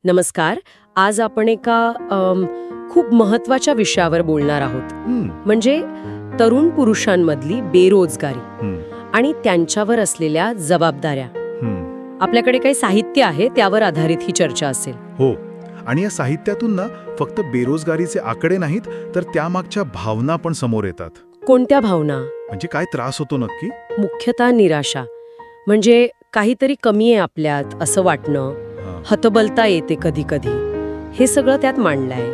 नमस्कार. आज आपण एका खूप महत्वाच्या विषयावर बोलणार आहोत. म्हणजे तरुण पुरुषांमधली बेरोजगारी आणि त्यांच्यावर असलेल्या जबाबदाऱ्या. आपल्याकडे काही साहित्य आहे त्यावर आधारित ही चर्चा असेल. हो, आणि या साहित्यातून ना फक्त बेरोजगारीचे आकडे नाहीत तर त्यामागच्या भावना पण समोर येतात. कोणत्या भावना? म्हणजे काय त्रास होतो नक्की? मुख्यतः निराशा. म्हणजे काहीतरी कमी आहे आपल्यात असं वाटणं, हतबलता येते कधी कधी. हे सगळं त्यात मांडलंय.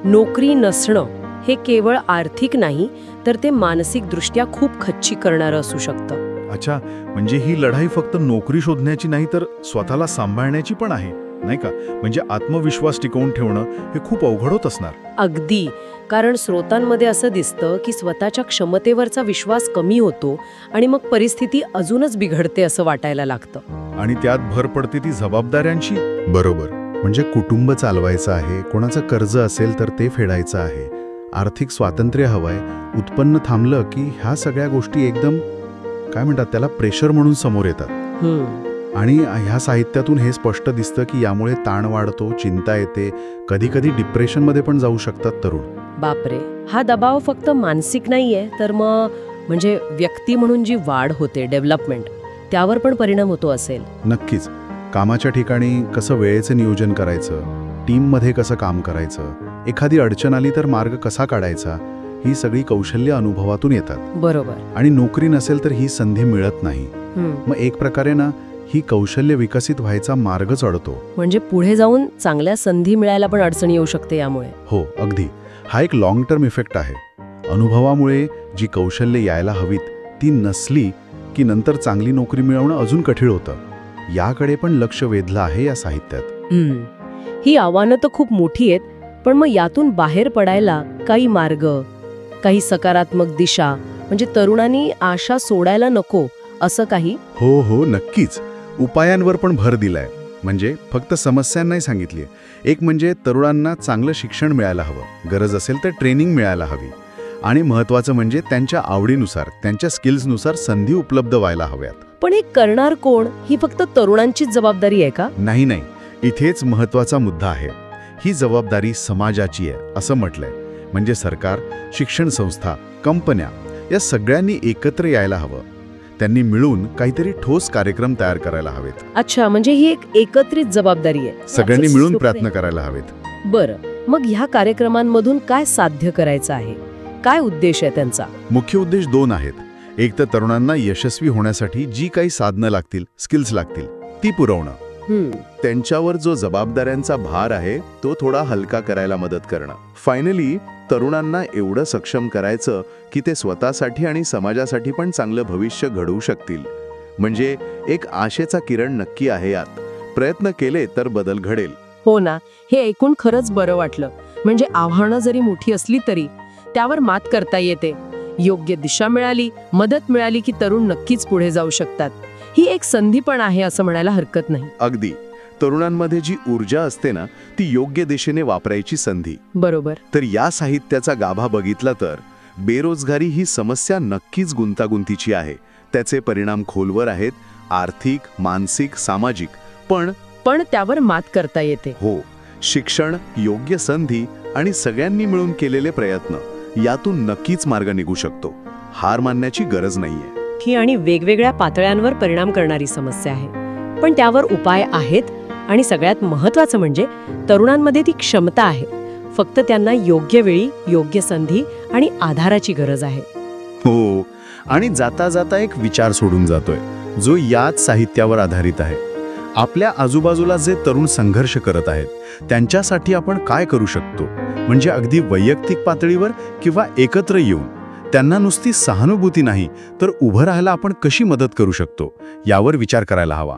नोकरी नसणं हे केवळ आर्थिक नाही तर ते मानसिकदृष्ट्या खूप खच्ची करणारं असू शकतं. अच्छा, म्हणजे ही लढाई फक्त नोकरी शोधण्याची नाही तर स्वतःला सांभाळण्याची पण आहे, नाही का? म्हणजे आत्मविश्वास टिकवून ठेवणं हे खूप अवघड होत असणार. अगदी. कारण स्रोतांमध्ये असं दिसतं की स्वतःच्या क्षमतेवरचा विश्वास कमी होतो आणि मग परिस्थिती अजूनच बिघडते असं वाटायला लागतं. आणि त्यात भर पडते ती जबाबदाऱ्यांची. बरोबर. म्हणजे कुटुंब चालवायचं आहे, कोणाचं कर्ज असेल तर ते फेडायचं आहे, आर्थिक स्वातंत्र्य हवंय, उत्पन्न थांबलं की ह्या सगळ्या गोष्टी एकदम काय म्हणतात त्याला प्रेशर म्हणून समोर येतात. आणि ह्या साहित्यातून हे स्पष्ट दिसतं की यामुळे ताण वाढतो, चिंता येते, कधी कधी डिप्रेशनमध्ये पण जाऊ शकतात तरुण. बापरे. हा दबाव फक्त मानसिक नाहीये तर मग म्हणजे व्यक्ती म्हणून जी वाढ होते, डेव्हलपमेंट, त्यावर पण परिणाम होतो असेल. नक्कीच. कामाच्या ठिकाणी कसं वेळेचं नियोजन करायचं, टीममध्ये कसं काम करायचं, एखादी अडचण आली तर मार्ग कसा काढायचा, ही सगळी कौशल्य अनुभवातून येतात. बरोबर. आणि नोकरी नसेल तर ही संधी मिळत नाही. मग एक प्रकारे ना ही कौशल्य विकसित व्हायचा मार्गच अडतो. म्हणजे पुढे जाऊन चांगल्या संधी मिळायला पण अडचण येऊ शकते यामुळे. हो, अगदी. हा एक लॉंग टर्म इफेक्ट आहे. अनुभवामुळे जी कौशल्य यायला हवीत ती नसली की नंतर चांगली नोकरी मिळवणं अजून कठीण होतं. याकडे पण लक्ष वेधलं आहे या साहित्यात. ही आव्हानं तर खूप मोठी आहेत, पण मग यातून बाहेर पडायला काही मार्ग, काही सकारात्मक दिशा, म्हणजे तरुणांनी आशा सोडायला नको असं काही? हो, नक्कीच. उपायांवर पण भर दिलाय. म्हणजे फक्त समस्या नाही सांगितली. एक म्हणजे तरुणांना चांगलं शिक्षण मिळायला हवं, गरज असेल तर ट्रेनिंग मिळायला हवी, आणि महत्त्वाचं म्हणजे त्यांच्या आवडीनुसार, त्यांच्या स्किल्सनुसार संधी उपलब्ध व्हायला हव्यात. पण हे करणार कोण? ही फक्त तरुणांचीच जबाबदारी आहे का? नाही. इथेच महत्त्वाचा मुद्दा आहे. ही जबाबदारी समाजाची आहे असं म्हटलंय. म्हणजे सरकार, शिक्षण संस्था, कंपन्या या सगळ्यांनी एकत्र यायला हवं. त्यांनी मिळून काहीतरी ठोस कार्यक्रम तयार करायला हवेत. अच्छा, म्हणजे ही एक एकत्रित जबाबदारी आहे. सगळ्यांनी मिळून प्रयत्न करायला हवेत. बरं, मग ह्या कार्यक्रमांमधून काय साध्य करायचं आहे? काय उद्देश आहे त्यांचा? मुख्य उद्देश 2 आहेत. एक तर तरुणांना यशस्वी होण्यासाठी जी काही साधनं लागतील, स्किल्स लागतील, ती पुरवणं. त्यांच्यावर जो जबाबदाऱ्यांचा भार आहे तो थोडा हलका करायला मदत करणं. फायनली तरुणांना एवढं सक्षम करायचं की ते स्वतःसाठी आणि समाजासाठी पण चांगलं भविष्य घडवू शकतील. म्हणजे एक आशेचा किरण नक्की आहे यात. प्रयत्न केले तर बदल घडेल. हो ना, हे ऐकून खरंच बरं वाटलं. म्हणजे आव्हानं जरी मोठी असली तरी त्यावर मात करता येते. योग्य दिशा मिळाली, मदत मिळाली की तरुण नक्कीच पुढे जाऊ शकतात. ही एक संधी पण आहे असं म्हणायला हरकत नाही. अगदी. तरुणांमध्ये जी ऊर्जा असते ना ती योग्य दिशेने वापरायची संधी. बरोबर. तर या साहित्याचा गाभा बघितला तर बेरोजगारी ही समस्या नक्कीच गुंतागुंतीची आहे. त्याचे परिणाम खोलवर आहेत, आर्थिक, मानसिक, सामाजिक. पण त्यावर मात करता येते. हो, शिक्षण, योग्य संधी आणि सगळ्यांनी मिळून केलेले प्रयत्न यातून नक्कीच मार्ग निघू शकतो. हार मानण्याची गरज नाहीये. ही आणि वेगवेगळ्या पातळ्यांवर परिणाम करणारी समस्या आहे, पण त्यावर उपाय आहेत. आणि सगळ्यात महत्त्वाचं म्हणजे तरुणांमध्ये ती क्षमता आहे, फक्त त्यांना योग्य वेळी योग्य संधी आणि आधाराची गरज आहे. हो, आणि जाता जाता एक विचार सोडून जातोय जो याच साहित्यावर आधारित आहे. आपल्या आजूबाजूला जे तरुण संघर्ष करत आहेत त्यांच्यासाठी आपण काय करू शकतो? म्हणजे अगदी वैयक्तिक पातळीवर किंवा एकत्र येऊन त्यांना नुसती सहानुभूती नाही तर उभं राहायला आपण कशी मदत करू शकतो यावर विचार करायला हवा.